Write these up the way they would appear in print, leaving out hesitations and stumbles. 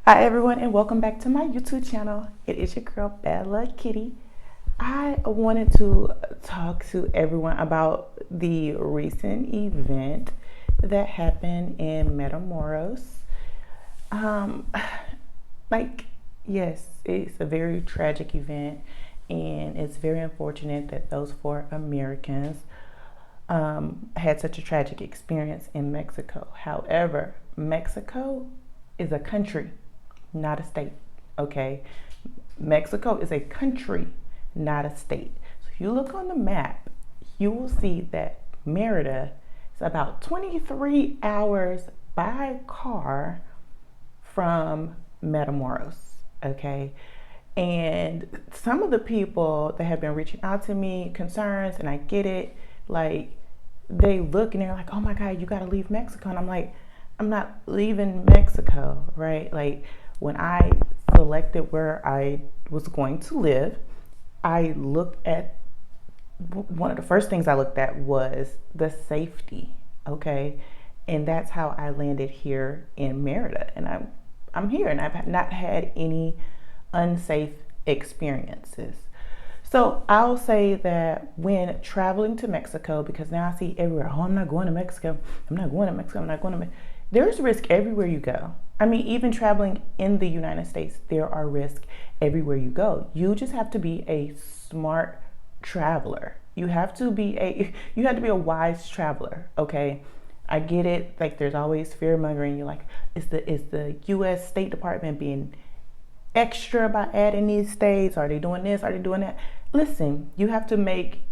Hi everyone and welcome back to my YouTube channel. It is your girl Bella Kitty. I wanted to talk to everyone about the recent event that happened in Matamoros. Um, like, yes, it's a very tragic event and it's very unfortunate that those four Americans had such a tragic experience in Mexico. However, Mexico is a country, not a state. Okay, Mexico is a country, not a state. So if you look on the map, you will see that Merida is about 23 hours by car from Matamoros. Okay, and some of the people that have been reaching out to me, concerns, and I get it, like they look and they're like, oh my God, you gotta leave Mexico. And I'm like, I'm not leaving Mexico, right? Like when I selected where I was going to live, I looked at one of the first things I looked at was the safety, okay? And that's how I landed here in Merida. And I'm here and I've not had any unsafe experiences. So I'll say that when traveling to Mexico, because now I see everywhere, oh, I'm not going to Mexico. I'm not going to Mexico. I'm not going to Mexico. There's risk everywhere you go. I mean, even traveling in the United States, there are risks everywhere you go. You just have to be a smart traveler. You have to be a wise traveler, okay? I get it. Like there's always fear mongering. You're like, is the US State Department being extra by adding these states? Are they doing this? Are they doing that? Listen, you have to make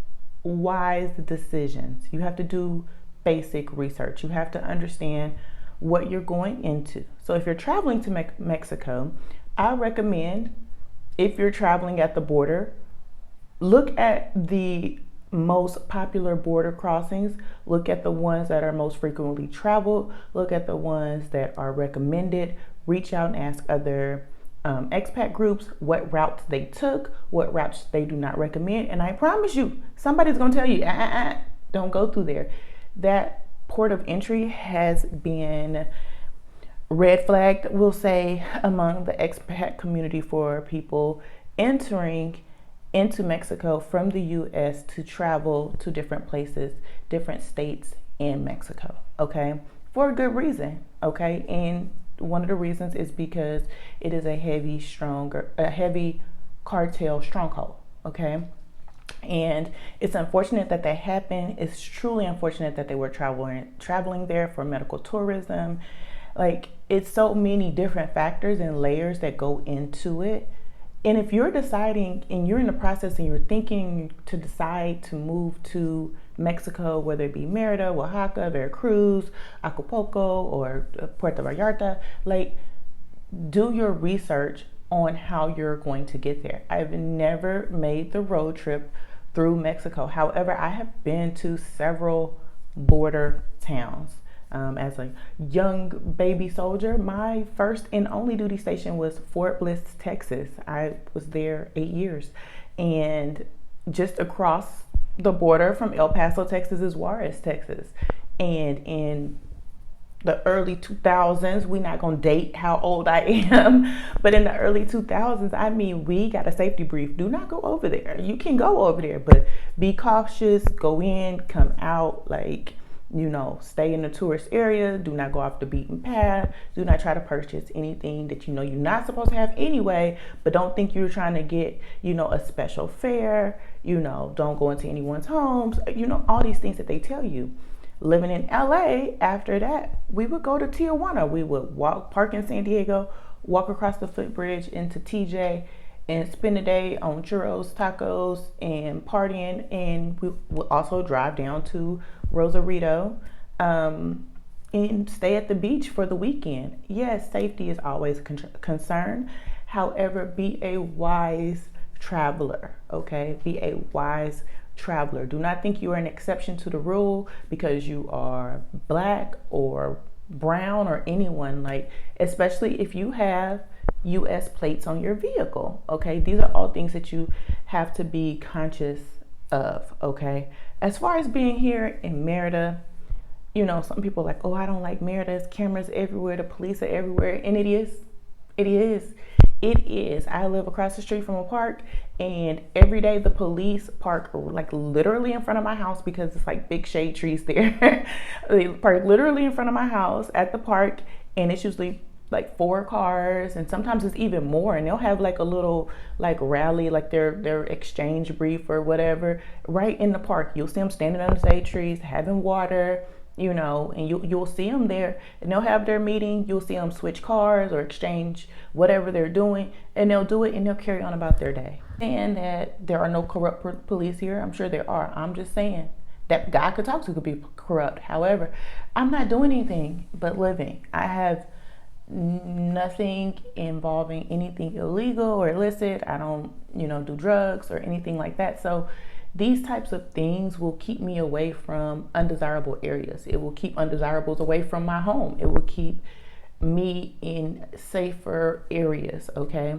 wise decisions. You have to do basic research. You have to understand what you're going into. So if you're traveling to Mexico, I recommend, if you're traveling at the border, look at the most popular border crossings, look at the ones that are most frequently traveled, look at the ones that are recommended, reach out and ask other expat groups what routes they took, what routes they do not recommend. And I promise you, somebody's gonna tell you, don't go through there. That port of entry has been red flagged, we'll say, among the expat community for people entering into Mexico from the US to travel to different places, different states in Mexico, okay? For a good reason, okay? And one of the reasons is because it is a heavy cartel stronghold, okay? And it's unfortunate that happened. It's truly unfortunate that they were traveling there for medical tourism. Like, it's so many different factors and layers that go into it. And if you're deciding and you're in the process and you're thinking to decide to move to Mexico, whether it be Merida, Oaxaca, Veracruz, Acapulco, or Puerto Vallarta, like, do your research on how you're going to get there. I've never made the road trip through Mexico. However, I have been to several border towns. As a young baby soldier, my first and only duty station was Fort Bliss, Texas. I was there 8 years. And just across the border from El Paso, Texas is Juarez, Texas. And in the early 2000s, we're not gonna date how old I am, but in the early 2000s, I mean, we got a safety brief. Do not go over there. You can go over there, but be cautious, go in, come out, like, stay in the tourist area. Do not go off the beaten path. Do not try to purchase anything that you're not supposed to have anyway, but don't think you're trying to get, a special fare. Don't go into anyone's homes. All these things that they tell you. Living in LA, after that, we would go to Tijuana. We would park in San Diego, walk across the footbridge into TJ, and spend a day on churros, tacos, and partying. And we would also drive down to Rosarito and stay at the beach for the weekend. Yes, safety is always a concern. However, be a wise traveler, okay? Be a wise traveler. Do not think you are an exception to the rule because you are black or brown or anyone, like, especially if you have US plates on your vehicle, okay? These are all things that you have to be conscious of, okay? As far as being here in Merida, some people are like, oh, I don't like Merida. There's cameras everywhere. The police are everywhere. And it It is. It is. I live across the street from a park, and every day the police park like literally in front of my house because it's like big shade trees there. They park literally in front of my house at the park, and it's usually like 4 cars, and sometimes it's even more. And they'll have like a little like rally, like their exchange brief or whatever, right in the park. You'll see them standing under the shade trees, having water, you know, and you'll see them there, and they'll have their meeting. You'll see them switch cars or exchange whatever they're doing, and they'll do it and they'll carry on about their day. And that there are no corrupt police here, I'm sure there are. I'm just saying that guy I could talk to could be corrupt. However, I'm not doing anything but living. I have nothing involving anything illegal or illicit. I don't, do drugs or anything like that. So these types of things will keep me away from undesirable areas. It will keep undesirables away from my home. It will keep me in safer areas, okay?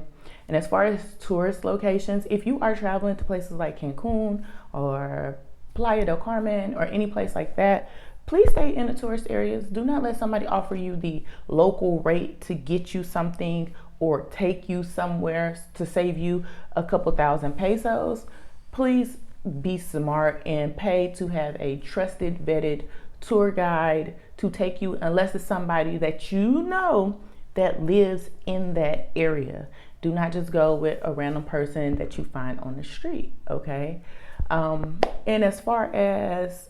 And as far as tourist locations, if you are traveling to places like Cancun or Playa del Carmen or any place like that, please stay in the tourist areas. Do not let somebody offer you the local rate to get you something or take you somewhere to save you a couple thousand pesos. Please be smart and pay to have a trusted, vetted tour guide to take you, unless it's somebody that you know that lives in that area. Do not just go with a random person that you find on the street, okay? And as far as,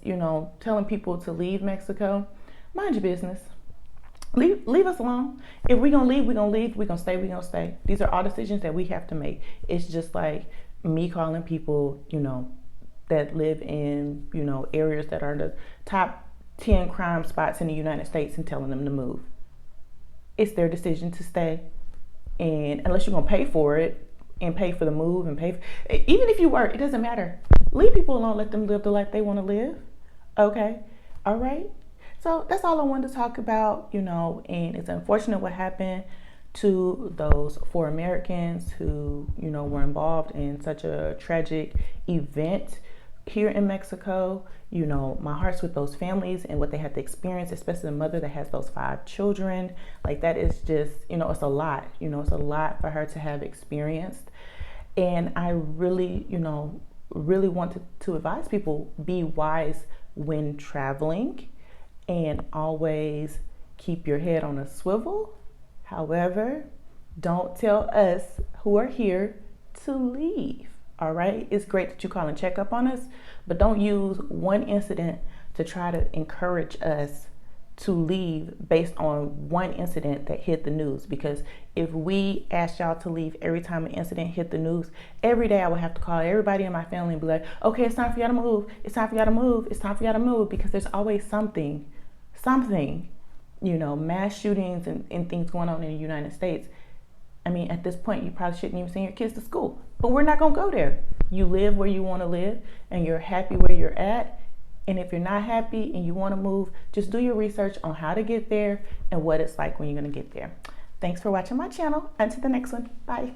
telling people to leave Mexico, mind your business. Leave us alone. If we're going to leave, we're going to leave. We're going to stay, we're going to stay. These are all decisions that we have to make. It's just like me calling people, that live in, areas that are the top 10 crime spots in the United States and telling them to move. It's their decision to stay. And unless you're going to pay for it and pay for the move and even if you work, it doesn't matter. Leave people alone. Let them live the life they want to live. Okay. All right. So that's all I wanted to talk about, and it's unfortunate what happened to those 4 Americans who, were involved in such a tragic event here in Mexico. My heart's with those families and what they had to experience, especially the mother that has those 5 children. Like, that is just, it's a lot, it's a lot for her to have experienced. And I really, really wanted to advise people, be wise when traveling and always keep your head on a swivel. However, don't tell us who are here to leave. All right. It's great that you call and check up on us, but don't use one incident to try to encourage us to leave based on one incident that hit the news. Because if we ask y'all to leave every time an incident hit the news, every day I would have to call everybody in my family and be like, okay, it's time for y'all to move. It's time for y'all to move. It's time for y'all to move. Because there's always something, mass shootings and things going on in the United States. I mean, at this point, you probably shouldn't even send your kids to school, but we're not going to go there. You live where you want to live and you're happy where you're at. And if you're not happy and you want to move, just do your research on how to get there and what it's like when you're going to get there. Thanks for watching my channel. Until the next one. Bye.